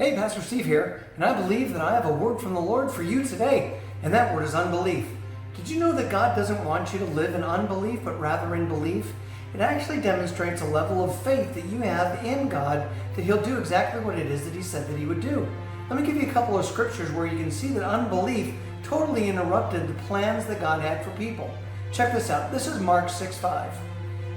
Hey, Pastor Steve here, and I believe that I have a word from the Lord for you today, and that word is unbelief. Did you know that God doesn't want you to live in unbelief, but rather in belief? It actually demonstrates a level of faith that you have in God that He'll do exactly what it is that He said that He would do. Let me give you a couple of scriptures where you can see that unbelief totally interrupted the plans that God had for people. Check this out. This is Mark 6:5.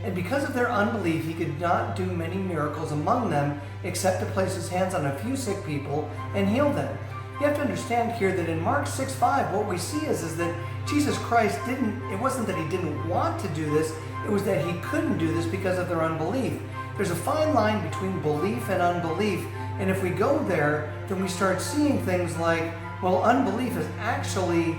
And because of their unbelief, He could not do many miracles among them, except to place His hands on a few sick people and heal them. You have to understand here that in Mark 6:5, what we see is that Jesus Christ it wasn't that He didn't want to do this, it was that He couldn't do this because of their unbelief. There's a fine line between belief and unbelief, and if we go there, then we start seeing things like, well, unbelief is actually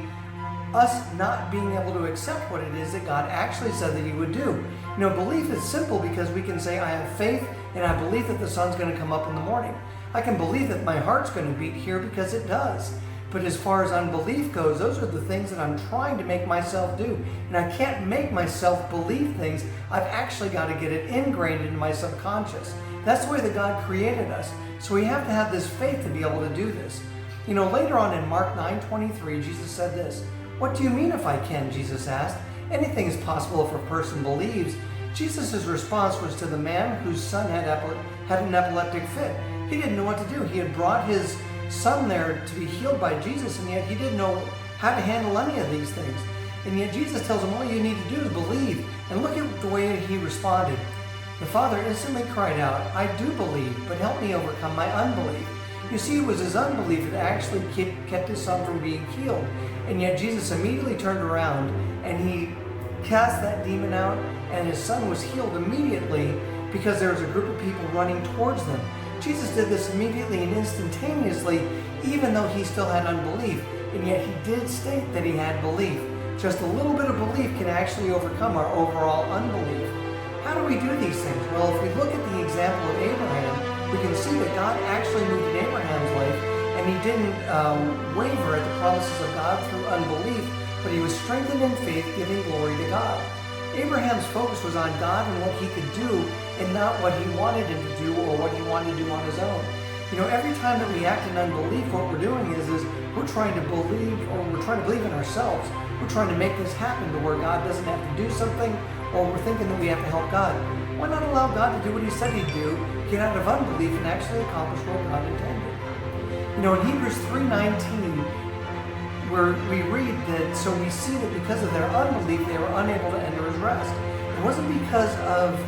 us not being able to accept what it is that God actually said that He would do. You know, belief is simple because we can say, I have faith and I believe that the sun's going to come up in the morning. I can believe that my heart's going to beat here because it does. But as far as unbelief goes, those are the things that I'm trying to make myself do. And I can't make myself believe things. I've actually got to get it ingrained into my subconscious. That's the way that God created us. So we have to have this faith to be able to do this. You know, later on in Mark 9:23, Jesus said this. What do you mean if I can? Jesus asked. Anything is possible if a person believes. Jesus' response was to the man whose son had an epileptic fit. He didn't know what to do. He had brought his son there to be healed by Jesus, and yet he didn't know how to handle any of these things. And yet Jesus tells him, all you need to do is believe. And look at the way he responded. The father instantly cried out, I do believe, but help me overcome my unbelief. You see, it was his unbelief that actually kept his son from being healed. And yet Jesus immediately turned around and He cast that demon out, and his son was healed immediately because there was a group of people running towards them. Jesus did this immediately and instantaneously, even though he still had unbelief. And yet He did state that he had belief. Just a little bit of belief can actually overcome our overall unbelief. How do we do these things? Well, if we look at the example of Abraham, we can see that God actually moved in Abraham's life, and he didn't waver at the promises of God through unbelief, but he was strengthened in faith, giving glory to God. Abraham's focus was on God and what he could do, and not what he wanted him to do or what he wanted to do on his own. You know, every time that we act in unbelief, what we're doing is we're trying to believe, or we're trying to believe in ourselves. We're trying to make this happen to where God doesn't have to do something, or we're thinking that we have to help God. Why not allow God to do what He said He'd do, get out of unbelief, and actually accomplish what God intended? You know, in Hebrews 3:19, where we read that, so we see that because of their unbelief, they were unable to enter His rest. It wasn't because of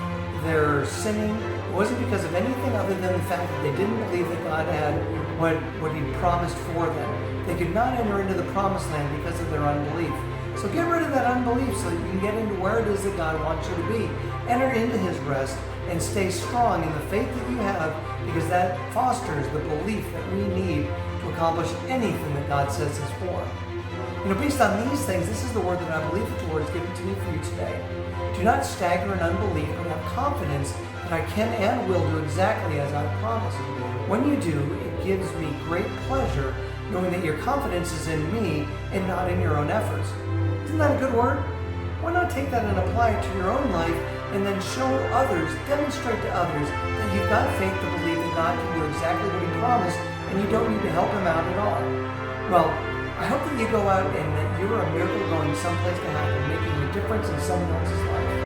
their sinning. It wasn't because of anything other than the fact that they didn't believe that God had what He promised for them. They could not enter into the promised land because of their unbelief. So get rid of that unbelief so that you can get into where it is that God wants you to be. Enter into His rest and stay strong in the faith that you have, because that fosters the belief that we need to accomplish anything that God says is for. You know, based on these things, this is the word that I believe that the Lord has given to me for you today. Do not stagger in unbelief, but have confidence that I can and will do exactly as I promised. When you do, it gives me great pleasure knowing that your confidence is in me and not in your own efforts. Isn't that a good word? Why not take that and apply it to your own life, and then show others, demonstrate to others that you've got faith to believe that God can do exactly what He promised, and you don't need to help Him out at all. Well, I hope that you go out and that you're a miracle going someplace to happen, making a difference in someone else's life.